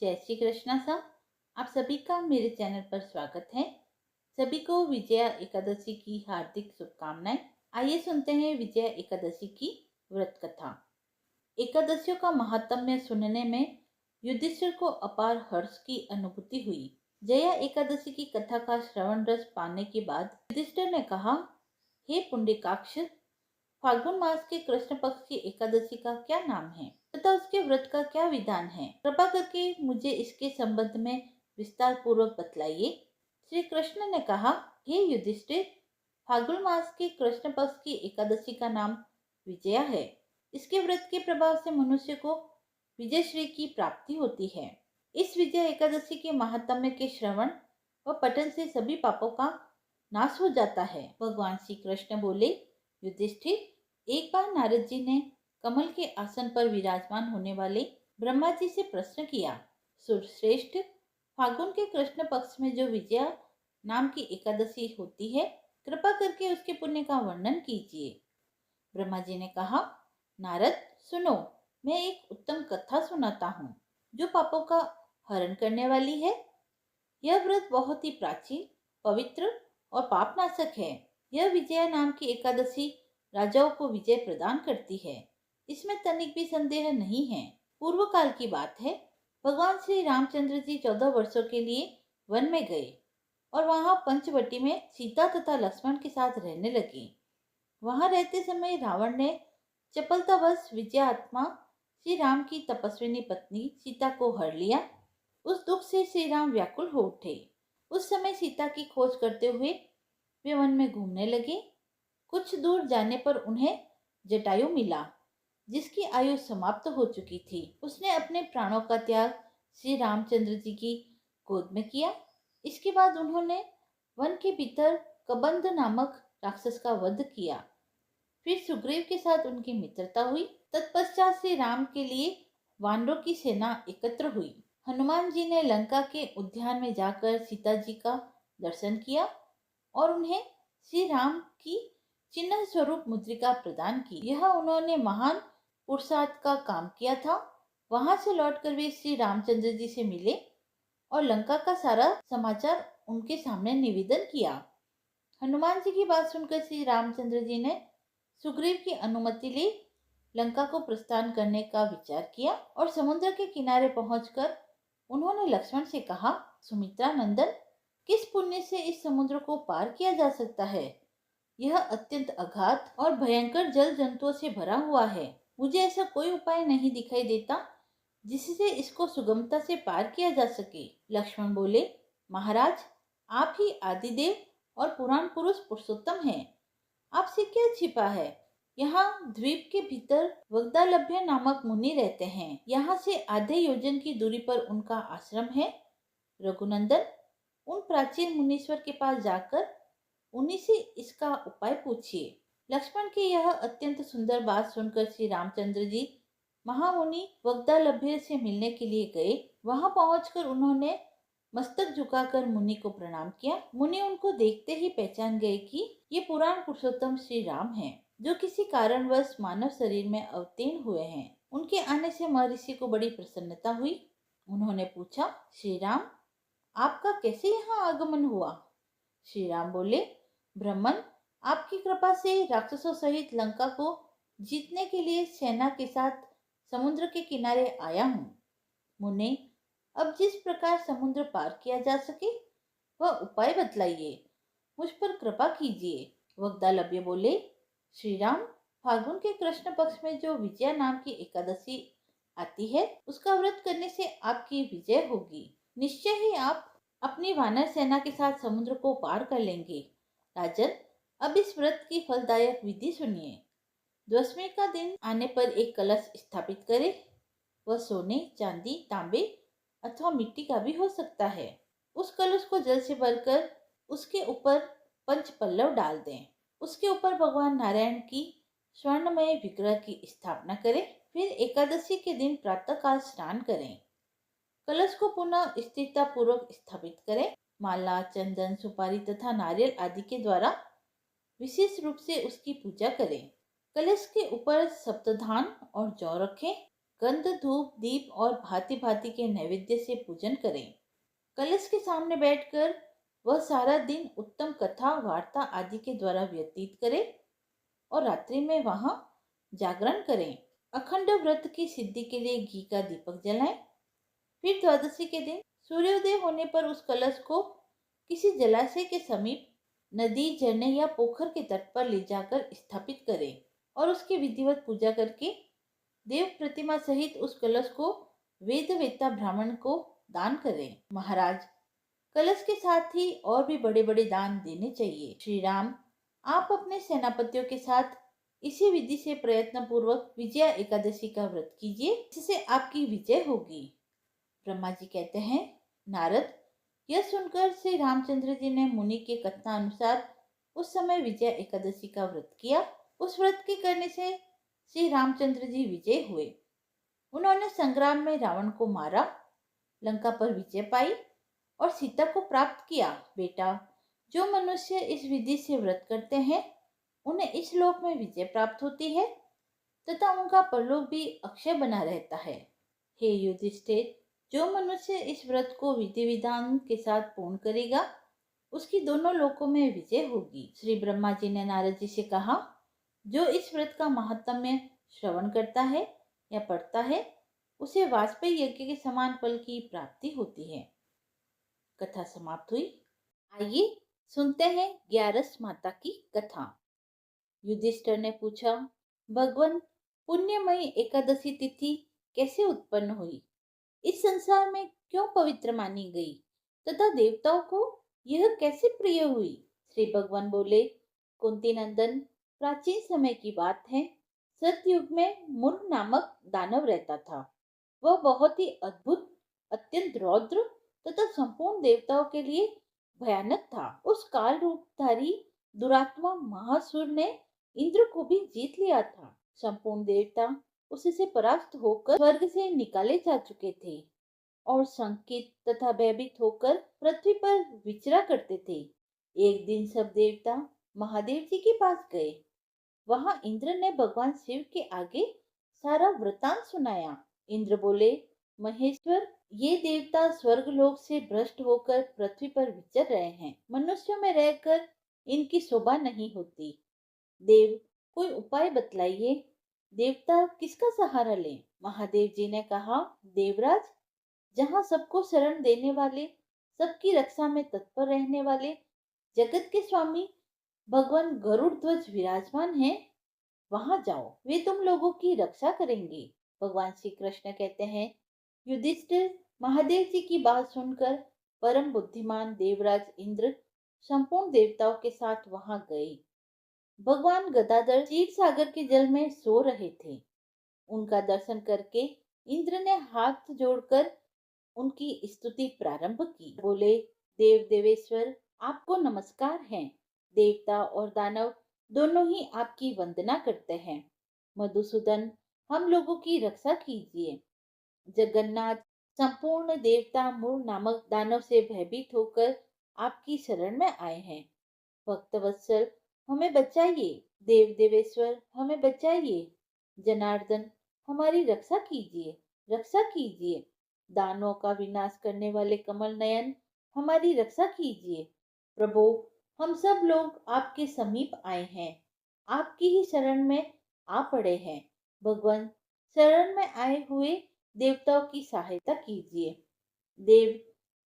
जय श्री कृष्णा साहब। आप सभी का मेरे चैनल पर स्वागत है। सभी को विजया एकादशी की हार्दिक शुभकामनाएं। आइए सुनते हैं विजया एकादशी की व्रत कथा। एकादशियों का महात्म्य सुनने में युधिष्ठिर को अपार हर्ष की अनुभूति हुई। जया एकादशी की कथा का श्रवण रस पाने के बाद युधिष्ठिर ने कहा, हे पुंडरीकाक्ष, फाल्गुन मास के कृष्ण पक्ष की एकादशी का क्या नाम है तथा उसके व्रत का क्या विधान है? कृपा करके मुझे इसके संबंध में विस्तार पूर्वक बतलाइए। श्री कृष्ण ने कहा, हे युधिष्ठिर, फाल्गुन मास के कृष्ण पक्ष की एकादशी का नाम विजया है। इसके व्रत के प्रभाव से मनुष्य को विजय श्री की प्राप्ति होती है। इस विजय एकादशी के महात्म्य के श्रवण व पठन से सभी पापों का नाश हो जाता है। भगवान श्री कृष्ण बोले, युधिष्ठिर, एक बार नारद जी ने कमल के आसन पर विराजमान होने वाले ब्रह्मा जी से प्रश्न किया, सुरश्रेष्ठ, फाल्गुन के कृष्ण पक्ष में जो विजया नाम की एकादशी होती है, कृपा करके उसके पुण्य का वर्णन कीजिए। ब्रह्मा जी ने कहा, नारद सुनो, मैं एक उत्तम कथा सुनाता हूँ जो पापों का हरण करने वाली है। यह व्रत बहुत ही प्राचीन, पवित्र और पापनाशक है। यह विजया नाम की एकादशी राजाओं को विजय प्रदान करती है, इसमें तनिक भी संदेह नहीं है। पूर्व काल की बात है। भगवान श्री रामचंद्र जी 14 वर्षों के लिए वन में गए और वहां पंचवटी में सीता तथा लक्ष्मण के साथ रहने लगे। वहां रहते समय रावण ने चपलतावश विजया आत्मा श्री राम की तपस्विनी पत्नी सीता को हर लिया। उस दुख से श्री राम व्याकुल हो उठे। उस समय सीता की खोज करते हुए वे वन में घूमने लगे। कुछ दूर जाने पर उन्हें जटायु मिला, जिसकी आयु समाप्त हो चुकी थी। उसने अपने प्राणों का त्याग श्री रामचंद्र जी की गोद में किया। इसके बाद उन्होंने वन के भीतर कबंध नामक राक्षस का वध किया। फिर सुग्रीव के साथ उनकी मित्रता हुई। तत्पश्चात श्री राम के लिए वानरों की सेना एकत्र हुई। हनुमान जी ने लंका के उद्यान में जाकर सीता जी का दर्शन किया और उन्हें श्री राम की चिन्ह स्वरूप मुद्रिका प्रदान की। यह उन्होंने महान पुरुषार्थ का काम किया था। वहां से लौटकर वे श्री रामचंद्र जी से मिले और लंका का सारा समाचार उनके सामने निवेदन किया। हनुमान जी की बात सुनकर श्री रामचंद्र जी ने सुग्रीव की अनुमति ली, लंका को प्रस्थान करने का विचार किया और समुद्र के किनारे पहुंचकर उन्होंने लक्ष्मण से कहा, सुमित्रा नंदन, किस पुण्य से इस समुद्र को पार किया जा सकता है? यह अत्यंत अगाध और भयंकर जल जंतुओं से भरा हुआ है। मुझे ऐसा कोई उपाय नहीं दिखाई देता जिससे इसको सुगमता से पार किया जा सके। लक्ष्मण बोले, महाराज, आप ही आदिदेव और पुराण पुरुष पुरुषोत्तम हैं। आपसे क्या छिपा है? यहाँ द्वीप के भीतर वग्दालभ्य नामक मुनि रहते हैं। यहाँ से आधे योजन की दूरी पर उनका आश्रम है। रघुनंदन, उन प्राचीन मुनीश्वर के पास जाकर उन्हीं से इसका उपाय पूछिए। लक्ष्मण की यह अत्यंत सुंदर बात सुनकर श्री रामचंद्र जी महामुनि वग्दालभ्य से मिलने के लिए गए। वहां पहुंचकर उन्होंने मस्तक झुकाकर मुनि को प्रणाम किया। मुनि उनको देखते ही पहचान गए कि ये पुराण पुरुषोत्तम श्री राम हैं, जो किसी कारणवश मानव शरीर में अवतीर्ण हुए हैं। उनके आने से महर्षि को बड़ी प्रसन्नता हुई। उन्होंने पूछा, श्री राम, आपका कैसे यहाँ आगमन हुआ? श्री राम बोले, ब्राह्मण, आपकी कृपा से राक्षसों सहित लंका को जीतने के लिए सेना के साथ समुद्र के किनारे आया हूँ। मुने, अब जिस प्रकार समुद्र पार किया जा सके वह उपाय बतलाइए। मुझ पर कृपा कीजिए। वग्दालभ्य बोले, श्री राम, फाल्गुन के कृष्ण पक्ष में जो विजया नाम की एकादशी आती है, उसका व्रत करने से आपकी विजय होगी। निश्चय ही आप अपनी वानर सेना के साथ समुद्र को पार कर लेंगे। राजन, अब इस व्रत की फलदायक विधि सुनिए। दशमी का दिन आने पर एक कलश स्थापित करें। वह सोने, चांदी, तांबे अथवा मिट्टी का भी हो सकता है। उस कलश को जल से भरकर उसके ऊपर पंच पल्लव डाल दें। उसके ऊपर भगवान नारायण की स्वर्णमय विग्रह की स्थापना करें। फिर एकादशी के दिन प्रातःकाल स्नान करें। कलश को पुनः स्थिरता पूर्वक स्थापित करें। माला, चंदन, सुपारी तथा नारियल आदि के द्वारा विशेष रूप से उसकी पूजा करें। कलश के ऊपर सप्तधान और जौ रखें। गंध धूप दीप और भांति भांति के नैवेद्य से पूजन करें। कलश के सामने बैठकर वह सारा दिन उत्तम कथा वार्ता आदि के द्वारा व्यतीत करे और रात्रि में वहां जागरण करें। अखंड व्रत की सिद्धि के लिए घी का दीपक जलाएं। फिर द्वादशी के दिन सूर्योदय होने पर उस कलश को किसी जलाशय के समीप नदी झरने या पोखर के तट पर ले जाकर स्थापित करें और उसकी विधिवत पूजा करके देव प्रतिमा सहित उस कलश को वेद वेत्ता ब्राह्मण को दान करें। महाराज, कलश के साथ ही और भी बड़े बड़े दान देने चाहिए। श्री राम, आप अपने सेनापतियों के साथ इसी विधि से प्रयत्न पूर्वक विजया एकादशी का व्रत कीजिए, जिससे आपकी विजय होगी। ब्रह्मा जी कहते हैं, नारद, यह सुनकर श्री रामचंद्र जी ने मुनि के कथनानुसार उस समय विजया एकादशी का व्रत किया। उस व्रत के करने से श्री रामचंद्र जी विजय हुए। उन्होंने संग्राम में रावण को मारा, लंका पर विजय पाई और सीता को प्राप्त किया। बेटा, जो मनुष्य इस विधि से व्रत करते हैं उन्हें इस लोक में विजय प्राप्त होती है तथा उनका परलोक भी अक्षय बना रहता है। हे युधिष्ठिर, जो मनुष्य इस व्रत को विधि विधान के साथ पूर्ण करेगा उसकी दोनों लोकों में विजय होगी। श्री ब्रह्मा जी ने नारद जी से कहा, जो इस व्रत का महात्म्य श्रवण करता है या पढ़ता है उसे वाजपेयी यज्ञ के समान फल की प्राप्ति होती है। कथा समाप्त हुई। आइए सुनते हैं ग्यारस माता की कथा। युधिष्ठिर ने पूछा, भगवान, पुण्यमयी एकादशी तिथि कैसे उत्पन्न हुई? इस संसार में क्यों पवित्र मानी गई तथा देवताओं को यह कैसे प्रिय हुई? श्री भगवान बोले, कुंती नंदन, प्राचीन समय की बात है। सतयुग में मुर नामक दानव रहता था। वह बहुत ही अद्भुत, अत्यंत रौद्र तथा संपूर्ण देवताओं के लिए भयानक था। उस काल रूपधारी दुरात्मा महासुर ने इंद्र को भी जीत लिया था। संपूर्ण देवता उससे परास्त होकर स्वर्ग से निकाले जा चुके थे और संकित तथा भयभीत होकर पृथ्वी पर विचरा करते थे। एक दिन सब देवता महादेव जी के पास गए। वहां इंद्र ने भगवान शिव के आगे सारा वृतांत सुनाया। इंद्र बोले, महेश्वर, ये देवता स्वर्ग लोक से भ्रष्ट होकर पृथ्वी पर विचर रहे हैं। मनुष्यों में रहकर इनकी शोभा नहीं होती। देव, कोई उपाय बतलाइए। देवता किसका सहारा लें? महादेव जी ने कहा, देवराज, जहाँ सबको शरण देने वाले, सबकी रक्षा में तत्पर रहने वाले जगत के स्वामी भगवान गरुड़ ध्वज विराजमान हैं, वहां जाओ, वे तुम लोगों की रक्षा करेंगे। भगवान श्री कृष्ण कहते हैं, युधिष्ठिर महादेव जी की बात सुनकर परम बुद्धिमान देवराज इंद्र संपूर्ण देवताओं के साथ वहां गए। भगवान गदाधर क्षीर सागर के जल में सो रहे थे। उनका दर्शन करके इंद्र ने हाथ जोड़कर उनकी स्तुति प्रारंभ की। बोले, देव देवेश्वर, आपको नमस्कार है। देवता और दानव दोनों ही आपकी वंदना करते हैं। मधुसूदन, हम लोगों की रक्षा कीजिए। जगन्नाथ, संपूर्ण देवता मूर नामक दानव से भयभीत होकर आपकी शरण में आए हैं। भक्तवत्सल, हमें बचाइए। देव देवेश्वर, हमें बचाइए। जनार्दन, हमारी रक्षा कीजिए, रक्षा कीजिए। दानों का विनाश करने वाले कमल नयन, हमारी रक्षा कीजिए। प्रभु, हम सब लोग आपके समीप आए हैं, आपकी ही शरण में आ पड़े हैं। भगवान, शरण में आए हुए देवताओं की सहायता कीजिए। देव,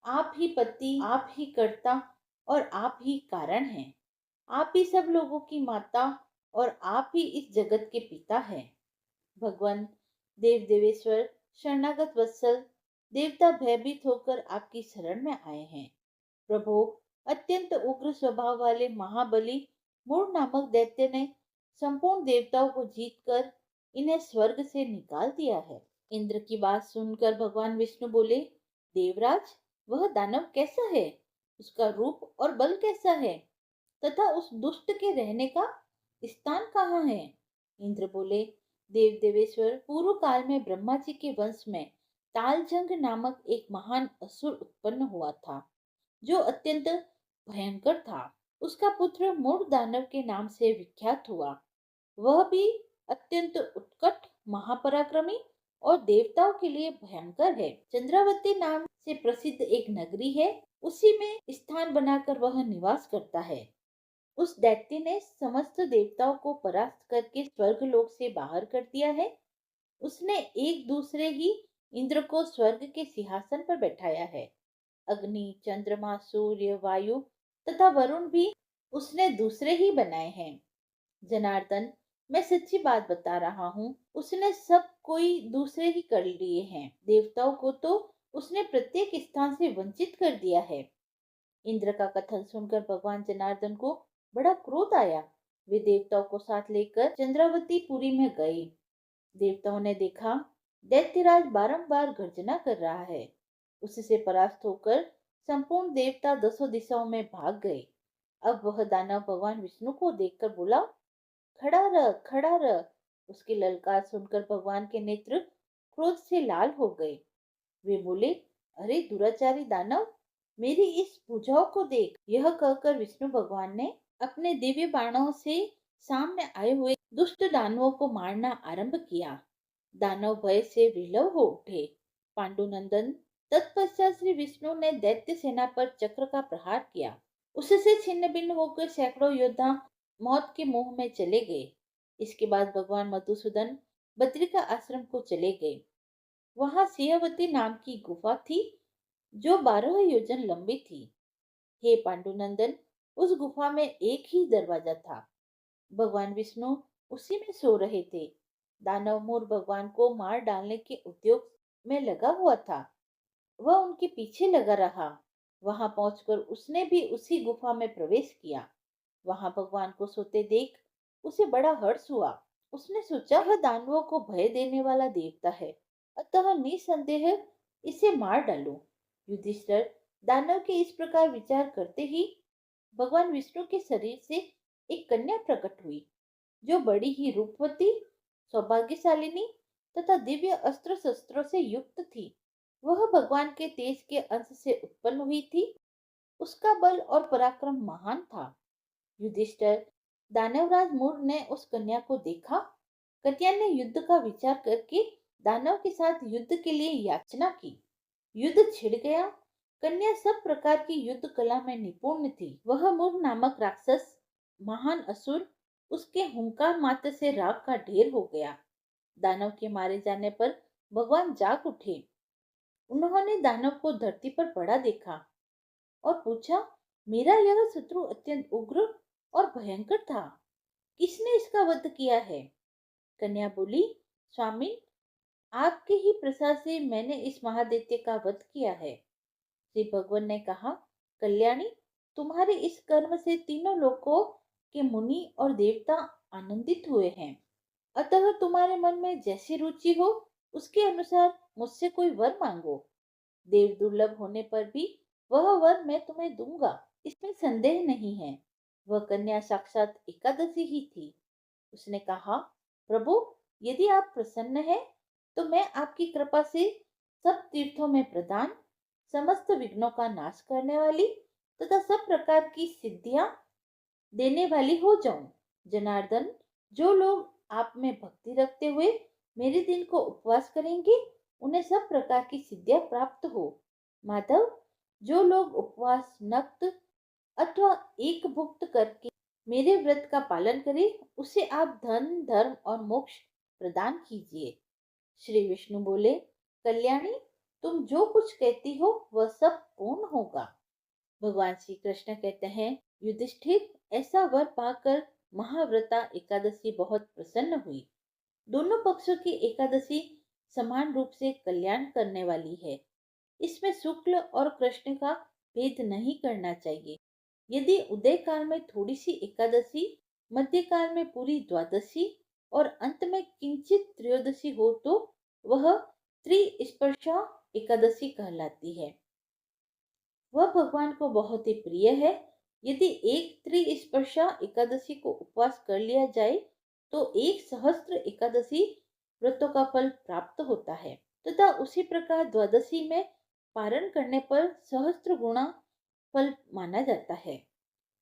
आप ही पति, आप ही कर्ता और आप ही कारण हैं। आप ही सब लोगों की माता और आप ही इस जगत के पिता हैं। भगवान, देव देवेश्वर, शरणागत वत्सल, देवता भयभीत होकर आपकी शरण में आए हैं। प्रभु, अत्यंत उग्र स्वभाव वाले महाबली मूर नामक दैत्य ने संपूर्ण देवताओं को जीतकर इन्हें स्वर्ग से निकाल दिया है। इंद्र की बात सुनकर भगवान विष्णु बोले, देवराज, वह दानव कैसा है? उसका रूप और बल कैसा है तथा उस दुष्ट के रहने का स्थान कहाँ है? इंद्र बोले, देव देवेश्वर, पूर्व काल में ब्रह्मा जी के वंश में तालजंग नामक एक महान असुर उत्पन्न हुआ था, जो अत्यंत भयंकर था। उसका पुत्र मूर दानव के नाम से विख्यात हुआ। वह भी अत्यंत उत्कट, महापराक्रमी और देवताओं के लिए भयंकर है। चंद्रावती नाम से प्रसिद्ध एक नगरी है, उसी में स्थान बनाकर वह निवास करता है। उस दैत्य ने समस्त देवताओं को परास्त करके स्वर्ग लोक से बाहर कर दिया है। उसने एक दूसरे ही इंद्र को स्वर्ग के सिंहासन पर बैठाया है। अग्नि, चंद्रमा, सूर्य, वायु तथा वरुण भी उसने दूसरे ही बनाए हैं। जनार्दन, मैं सच्ची बात बता रहा हूँ, उसने सब कोई दूसरे ही कर लिए हैं। देवताओं को तो उसने प्रत्येक स्थान से वंचित कर दिया है। इंद्र का कथन सुनकर भगवान जनार्दन को बड़ा क्रोध आया। वे देवताओं को साथ लेकर चंद्रावती पुरी में गए। देवताओं ने देखा दैत्यराज बारंबार गर्जना कर रहा है। उससे परास्त होकर संपूर्ण देवता दसों दिशाओं में भाग गए। अब वह दानव भगवान विष्णु को देखकर बोला, खड़ा रह, खड़ा रह। उसकी ललकार सुनकर भगवान के नेत्र क्रोध से लाल हो गए। वे बोले, अरे दुराचारी दानव, मेरी इस भुजाओं को देख। यह कहकर विष्णु भगवान ने अपने दिव्य बाणों से सामने आए हुए दुष्ट दानवों को मारना आरंभ किया। दानव भय से विलव हो उठे। पांडुनंदन, तत्पश्चात श्री विष्णु ने दैत्य सेना पर चक्र का प्रहार किया। उससे छिन्न भिन्न होकर सैकड़ों योद्धा मौत के मुंह में चले गए। इसके बाद भगवान मधुसूदन बद्रिका आश्रम को चले गए। वहां सिंहवती नाम की गुफा थी, जो 12 योजन लंबी थी। हे पांडुनंदन, उस गुफा में एक ही दरवाजा था। भगवान विष्णु उसी में सो रहे थे। दानव मूर भगवान को मार डालने के उद्योग में लगा हुआ था। वह उनके पीछे लगा रहा। वहां पहुंचकर उसने भी उसी गुफा में प्रवेश किया। वहां भगवान को सोते देख उसे बड़ा हर्ष हुआ। उसने सोचा, वह दानवों को भय देने वाला देवता है, अतः निसंदेह इसे मार डालूं। युधिष्ठिर, दानव के इस प्रकार विचार करते ही भगवान विष्णु के शरीर से एक कन्या प्रकट हुई, जो बड़ी ही रूपवती, सौभाग्यशालिनी तथा दिव्य अस्त्र शस्त्रों से युक्त थी। वह भगवान के तेज के अंश से उत्पन्न हुई थी। उसका बल और पराक्रम महान था। युधिष्ठिर, दानवराज मूर ने उस कन्या को देखा। कन्या ने युद्ध का विचार करके दानव के साथ युद्ध के लिए याचना की। युद्ध छिड़ गया। कन्या सब प्रकार की युद्ध कला में निपुण थी। वह मूर नामक राक्षस, महान असुर, उसके हुंकार मात्र से राख का ढेर हो गया। दानव के मारे जाने पर भगवान जाग उठे। उन्होंने दानव को धरती पर पड़ा देखा और पूछा, मेरा यह शत्रु अत्यंत उग्र और भयंकर था, किसने इसका वध किया है? कन्या बोली, स्वामी, आपके ही प्रसाद से मैंने इस महादैत्य का वध किया है। श्री भगवान ने कहा, कल्याणी, तुम्हारे इस कर्म से तीनों लोकों के मुनि और देवता आनंदित हुए हैं। अतः तुम्हारे मन में जैसी रुचि हो उसके अनुसार मुझसे कोई वर मांगो। देव दुर्लभ होने पर भी वह वर मैं तुम्हें दूंगा, इसमें संदेह नहीं है। वह कन्या साक्षात एकादशी ही थी। उसने कहा, प्रभु, यदि आप प्रसन्न हैं तो मैं आपकी कृपा से सब तीर्थों में प्रदान, समस्त विघ्नों का नाश करने वाली तथा सब प्रकार की सिद्धियां देने वाली हो जाऊं। जनार्दन, जो लोग आप में भक्ति रखते हुए मेरे दिन को उपवास करेंगे, उन्हें सब प्रकार की सिद्धियां प्राप्त हो। माधव, जो लोग उपवास, नक्त अथवा एक भुक्त करके मेरे व्रत का पालन करे, उसे आप धन, धर्म और मोक्ष प्रदान कीजिए। श्री विष्णु बोले, कल्याणी, तुम जो कुछ कहती हो वह सब पूर्ण होगा। भगवान श्री कृष्ण कहते हैं, युधिष्ठिर, ऐसा वर पाकर महाव्रता एकादशी बहुत प्रसन्न हुई। दोनों पक्षों की एकादशी समान रूप से कल्याण करने वाली है। इसमें शुक्ल और कृष्ण का भेद नहीं करना चाहिए। यदि उदय काल में थोड़ी सी एकादशी, मध्य काल में पूरी द्वादशी और अंत में किंचित त्रयोदशी हो तो वह त्रिस्पर्शा एकादशी कहलाती है। वह भगवान को बहुत ही प्रिय है। यदि एक त्रिस्पर्शा एकादशी को उपवास कर लिया जाए तो 1 सहस्त्र एकादशी व्रतों का फल प्राप्त होता है तथा उसी प्रकार द्वादशी में पारण करने पर सहस्त्र गुणा फल माना जाता है।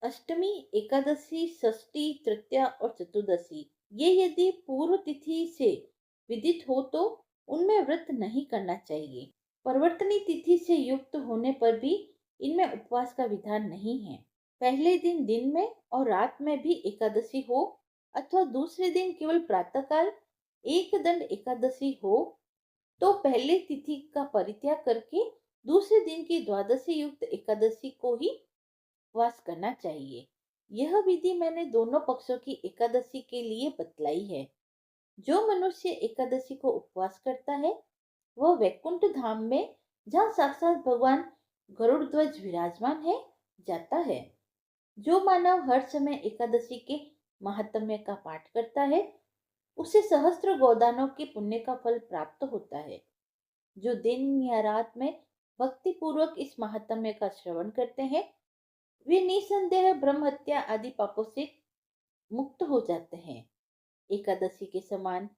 अष्टमी, एकादशी, षष्ठी, तृतीया और चतुर्दशी ये यदि पूर्व तिथि से विदित हो तो उनमें व्रत नहीं करना चाहिए। परिवर्तनी तिथि से युक्त होने पर भी इनमें उपवास का विधान नहीं है। पहले दिन दिन में और रात में भी एकादशी हो अथवा दूसरे दिन केवल प्रातःकाल एक दंड एकादशी हो, तो पहले तिथि का परित्याग करके दूसरे दिन की द्वादशी युक्त एकादशी को ही उपवास करना चाहिए। यह विधि मैंने दोनों पक्षों की एकादशी के लिए बतलाई है। जो मनुष्य एकादशी को उपवास करता है वह वैकुंठ धाम में, जहाँ साक्षात भगवान गरुड़ ध्वज विराजमान है, जाता है। जो मानव हर समय एकादशी के महात्म्य का पाठ करता है उसे सहस्त्र गोदानों के पुण्य का फल प्राप्त होता है। जो दिन या रात में भक्ति पूर्वक इस महात्म्य का श्रवण करते हैं वे निसंदेह ब्रह्म हत्या आदि पापों से मुक्त हो जाते हैं। एकादशी के समान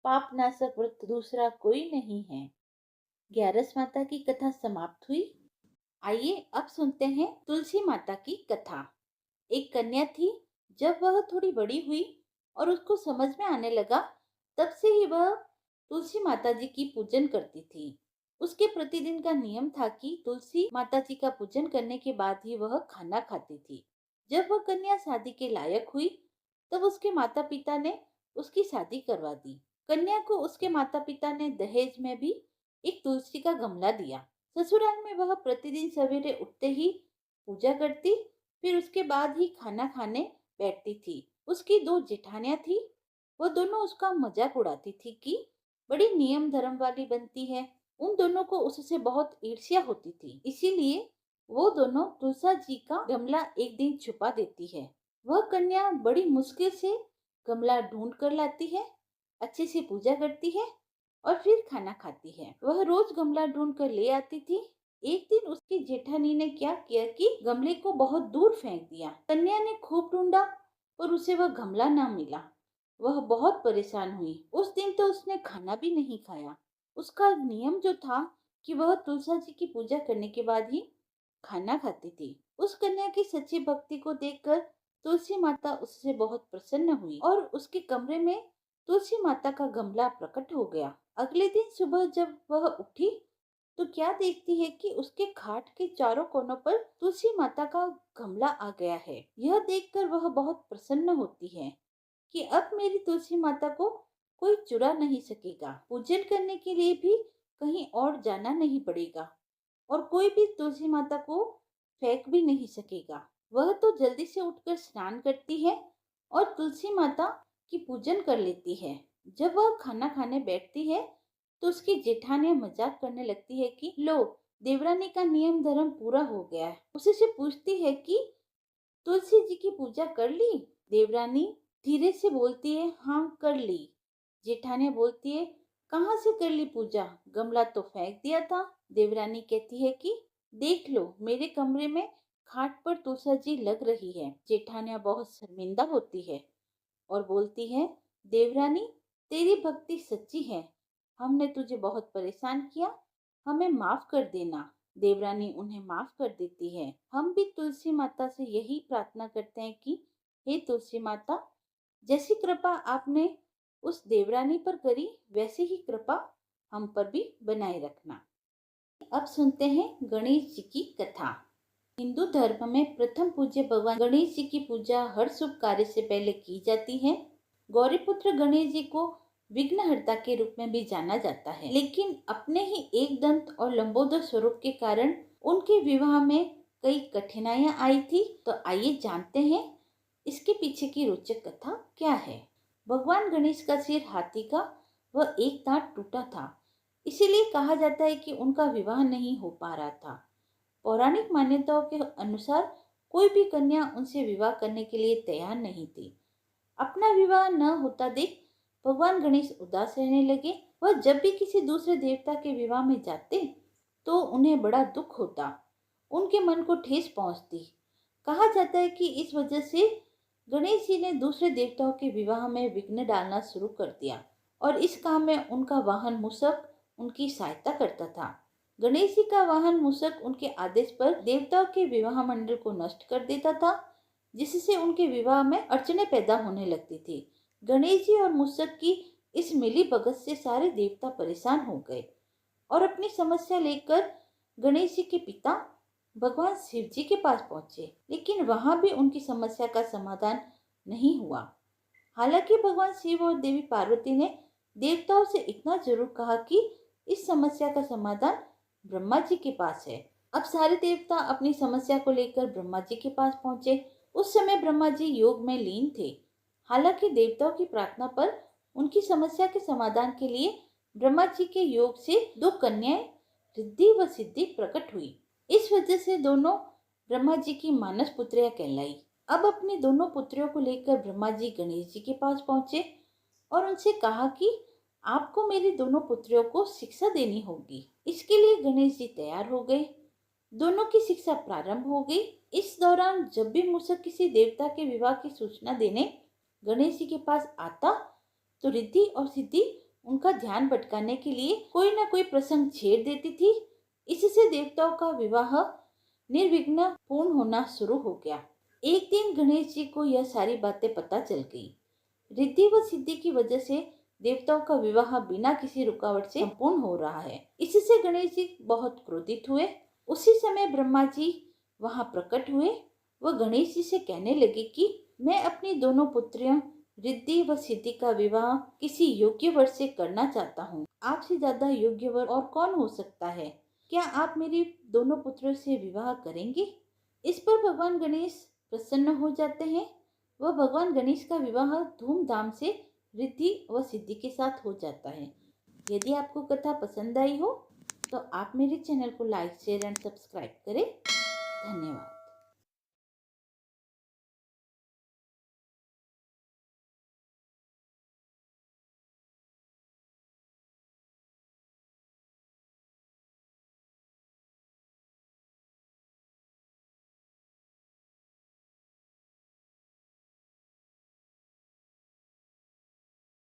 पापनाशक व्रत दूसरा कोई नहीं है। ग्यारस माता की कथा समाप्त हुई। आइए अब सुनते हैं तुलसी माता की कथा। एक कन्या थी। जब वह थोड़ी बड़ी हुई और उसको समझ में आने लगा, तब से ही वह तुलसी माता जी की पूजन करती थी। उसके प्रतिदिन का नियम था कि तुलसी माता जी का पूजन करने के बाद ही वह खाना खाती थी। जब वह कन्या शादी के लायक हुई, तब उसके माता पिता ने उसकी शादी करवा दी। कन्या को उसके माता पिता ने दहेज में भी एक तुलसी का गमला दिया। ससुराल में वह प्रतिदिन सवेरे उठते ही पूजा करती, फिर उसके बाद ही खाना खाने बैठती थी। उसकी दो जेठानियां थी। वह दोनों उसका मजाक उड़ाती थी कि बड़ी नियम धर्म वाली बनती है। उन दोनों को उससे बहुत ईर्ष्या होती थी, इसीलिए वो दोनों तुलसा जी का गमला एक दिन छुपा देती है। वह कन्या बड़ी मुश्किल से गमला ढूंढ कर लाती है, अच्छे से पूजा करती है और फिर खाना खाती है। वह रोज गमला ढूंढ कर ले आती थी। एक दिन उसकी जेठानी ने क्या किया कि गमले को बहुत दूर फेंक दिया। कन्या ने खूब ढूंढा पर उसे वह गमला ना मिला। वह बहुत परेशान हुई। उस दिन तो उसने खाना भी नहीं खाया। उसका नियम जो था कि वह तुलसा जी की पूजा करने के बाद ही खाना खाती थी। उस कन्या की सच्ची भक्ति को देखकर तुलसी माता उससे बहुत प्रसन्न हुई और उसके कमरे में तुलसी माता का गमला प्रकट हो गया। अगले दिन सुबह जब वह उठी तो क्या देखती है कि उसके खाट के चारों कोनों पर तुलसी माता का गमला आ गया है। यह देखकर वह बहुत प्रसन्न होती है कि अब मेरी तुलसी माता को कोई चुरा नहीं सकेगा। पूजन करने के लिए भी कहीं और जाना नहीं पड़ेगा और कोई भी तुलसी माता को फेंक भी नहीं सकेगा। वह तो जल्दी से उठकर स्नान करती है और तुलसी माता की पूजन कर लेती है। जब वह खाना खाने बैठती है तो उसकी जेठानियां मजाक करने लगती है कि लो, देवरानी का नियम धर्म पूरा हो गया है। उसी से पूछती है कि तुलसी जी की पूजा कर ली? देवरानी धीरे से बोलती है, हाँ कर ली। जेठानियां बोलती है, कहाँ से कर ली पूजा? गमला तो फेंक दिया था। देवरानी कहती है कि देख लो, मेरे कमरे में खाट पर तुलसा जी लग रही है। जेठानियां बहुत शर्मिंदा होती है और बोलती है, देवरानी तेरी भक्ति सच्ची है, हमने तुझे बहुत परेशान किया, हमें माफ कर देना। देवरानी उन्हें माफ कर देती है। हम भी तुलसी माता से यही प्रार्थना करते हैं कि हे तुलसी माता, जैसी कृपा आपने उस देवरानी पर करी वैसी ही कृपा हम पर भी बनाए रखना। अब सुनते हैं गणेश जी की कथा। हिंदू धर्म में प्रथम पूज्य भगवान गणेश जी की पूजा हर शुभ कार्य से पहले की जाती है। गौरीपुत्र गणेश जी को विघ्नहर्ता के रूप में भी जाना जाता है, लेकिन अपने ही एक दंत और लंबोदर स्वरूप के कारण उनके विवाह में कई कठिनाइयां आई थी। तो आइए जानते हैं इसके पीछे की रोचक कथा क्या है। भगवान गणेश का सिर हाथी का वह एक दांत टूटा था, इसीलिए कहा जाता है कि उनका विवाह नहीं हो पा रहा था। पौराणिक मान्यताओं के अनुसार कोई भी कन्या उनसे विवाह करने के लिए तैयार नहीं थी। अपना विवाह न होता देख भगवान गणेश उदास रहने लगे। वह जब भी किसी दूसरे देवता के विवाह में जाते तो उन्हें बड़ा दुख होता, उनके मन को ठेस पहुंचती। कहा जाता है कि इस वजह से गणेश जी ने दूसरे देवताओं के विवाह में विघ्न डालना शुरू कर दिया और इस काम में उनका वाहन मूषक उनकी सहायता करता था। गणेश जी का वाहन मूषक उनके आदेश पर देवताओं के विवाह मंडल को नष्ट कर देता था, जिससे उनके विवाह में अड़चने पैदा होने लगती थी। गणेश जी और मूषक की इस मिली भगत से सारे देवता परेशान हो गए और अपनी समस्या लेकर गणेश जी के पिता भगवान शिव जी के पास पहुंचे, लेकिन वहां भी उनकी समस्या का समाधान नहीं हुआ। हालांकि भगवान शिव और देवी पार्वती ने देवताओं से इतना जरूर कहा कि इस समस्या का समाधान ब्रह्मा जी के पास है। अब सारे देवता अपनी समस्या को लेकर ब्रह्मा जी के पास पहुंचे। उस समय ब्रह्मा जी योग में लीन थे। हालांकि देवताओं की प्रार्थना पर उनकी समस्या के समाधान के लिए ब्रह्मा जी के योग से दो कन्याएं रिद्धि व सिद्धि प्रकट हुई। इस वजह से दोनों ब्रह्मा जी की मानस पुत्रियां कहलाई। अब अपनी दोनों पुत्रियों को लेकर ब्रह्मा जी गणेश जी के पास पहुंचे और उनसे कहा कि आपको मेरी दोनों पुत्रियों को शिक्षा देनी होगी। इसके लिए गणेश जी तैयार हो गए। दोनों की शिक्षा प्रारंभ हो गई। इस दौरान जब भी मूषक किसी देवता के विवाह की सूचना देने गणेश जी के पास आता तो रिद्धि और सिद्धि उनका ध्यान भटकाने के लिए कोई ना कोई प्रसंग छेड़ देती थी। इससे देवताओं का विवाह निर्विघ्न पूर्ण होना शुरू हो गया। एक दिन गणेश जी को यह सारी बातें पता चल गई। रिद्धि व सिद्धि की वजह से देवताओं का विवाह बिना किसी रुकावट से संपूर्ण हो रहा है। इससे गणेश जी बहुत क्रोधित हुए। उसी समय ब्रह्मा जी वहां प्रकट हुए। वह गणेश जी से कहने लगे कि मैं अपनी दोनों पुत्रियों रिद्धि व सिद्धि का विवाह किसी योग्य वर से करना चाहता हूँ। आपसे ज्यादा योग्य वर और कौन हो सकता है? क्या आप मेरी दोनों पुत्रियों से विवाह करेंगे? इस पर भगवान गणेश प्रसन्न हो जाते हैं। वह भगवान गणेश का विवाह धूमधाम से रिद्धि व सिद्धि के साथ हो जाता है। यदि आपको कथा पसंद आई हो तो आप मेरे चैनल को लाइक, शेयर एंड सब्सक्राइब करें। धन्यवाद।